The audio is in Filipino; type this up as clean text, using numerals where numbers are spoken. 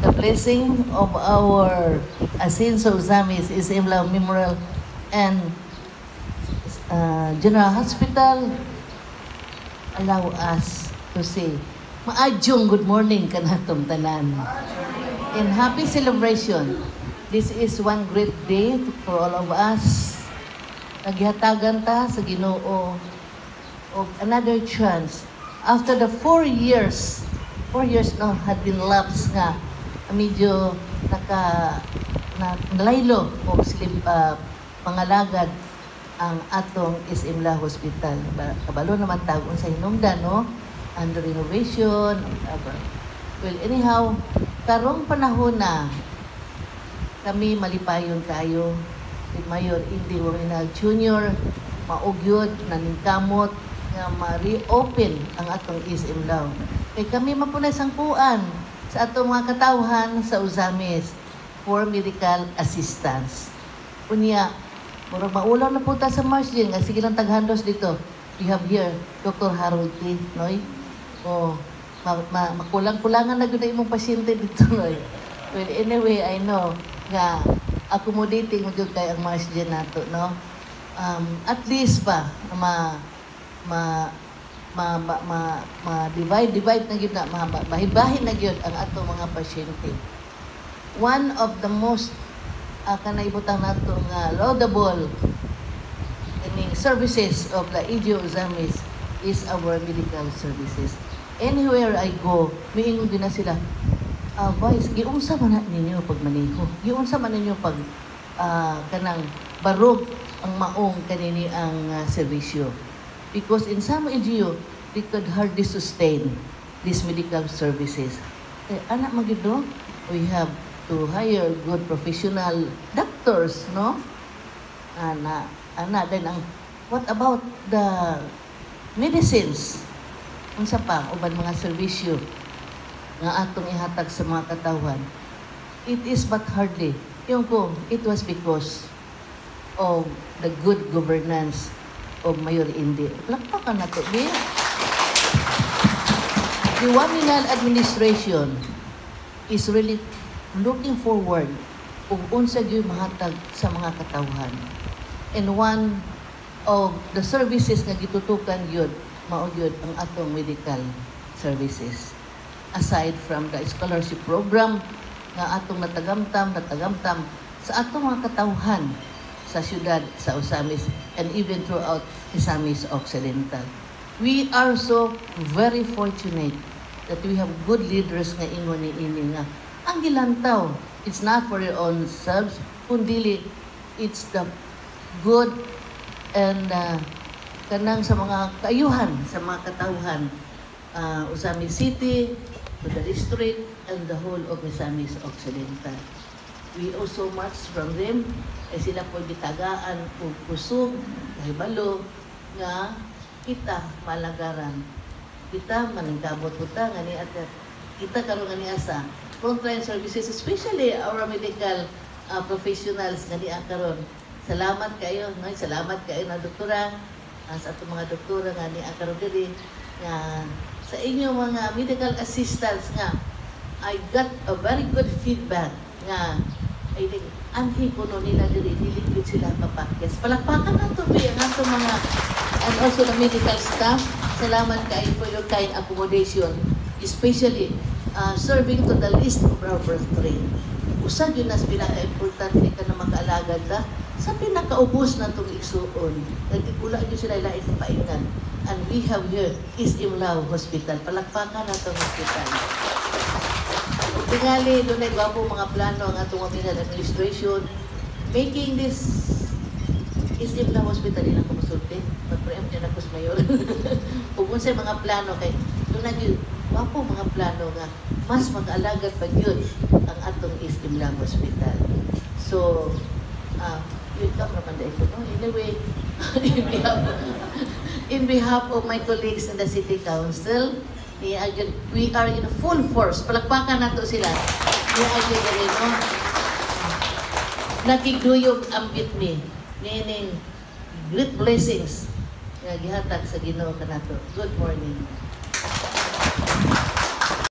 the blessing of our Asenso Zamis is Imla Memorial and General Hospital allow us to say, Maadjong good morning kanatong tanan. In happy celebration, this is one great day for all of us. Naghihatagan ta sa Ginoo of another chance. After the 4 years no, had been lapsed nga, medyo nalaylo o pangalagad ang atong Isimla Hospital. Kabalo naman tagon sa hinungdan, no? Under renovation, whatever. Well, anyhow, karong panahon na kami malipayon tayo, si Mayor Indy Waminag Jr., maugyod, naningkamot, nga ma-reopen ang atong Isimla. Kaya kami mapunay sangkuan sa atong mga katawhan sa Uzamis for medical assistance. Kunya, murag maulaw na po ta sa March din, nga sige lang taghandos dito. We have here Dr. Harold T. Noy. O, makulang-kulangan na gud imong pasyente dito, Noy. Well, anyway, I know nga accommodating mo kay ang March din nato, no? At least ba divide na gyud na mahibahin na gyud ang ato mga pasyente. One of the most kanaibutang nato nga laudable services of the EGO Uzamis is our medical services. Anywhere I go, miingon din na sila, Vice, giunsa man ninyo pagmaneho? Giunsa man ninyo pag kanang barog ang maong kanini ang serbisyo? Because in some NGO, they could hardly sustain these medical services. Anak magido, we have to hire good professional doctors, no? Then what about the medicines? Unsa pa uban mga serbisyo nga atong ihatag sa mga katawhan? It is but hardly. Yung ko, it was because of the good governance of Mayor Indy. Lakpakan na to, di? The Waminal administration is really looking forward kung unsa gyud mahatag sa mga katawhan. And one of the services nga gitutukan gyud mao gyud ang atong medical services. Aside from the scholarship program nga atong natagamtam sa atong mga katawhan sa syudad sa Uzamis and even throughout Misamis Occidental. We are so very fortunate that we have good leaders nga ingon ni ini nga ang gilantaw, it's not for your own selves, kundi it's the good and kanang sa mga kaayuhan sa mga katawhan Uzamis City, to the district, and the whole of Misamis Occidental. We owe so much from them, ay sila po gitagaan o kusog, kahibalo, nga kita malagaran. Kita maningkamot po ta, nga ni at kita karon nga ni asa, frontline services, especially our medical professionals nga ni karon. Salamat kayo, no? Salamat kayo na doktora, sa atong mga doktora nga ni karon diri, nga sa inyong mga medical assistants nga, I got a very good feedback nga I think anhi kuno nila diri dili sila papakis. Palakpakan nato ang ato mga and also the medical staff. Salamat kay for your kind accommodation, especially serving to the least of our train. Usa gyud nas pinaka-importante ka na makaalaga ta sa pinakaubos natong igsuon. Nagtipula gyud sila lain paingan. And we have here Isimla Hospital. Palakpakan natong hospital. Tingali, doon ay gwapo mga plano ang atong Waminal administration. Making this Isimla Hospital, ilang kumusulti. Mag-preempt yan ako sa mayor. Kung sa mga plano, kay doon ay gwapo mga plano nga mas mag-alagat pag yun ang atong Isimla Hospital. So, yun ka naman dahil ko. Anyway, in behalf of my colleagues in the City Council, we are in full force. Palakpakan nato sila. We are here, no? Nakigduyog ang bitni. Meaning, great blessings. Gihatag sa Ginoo kanato. Good morning.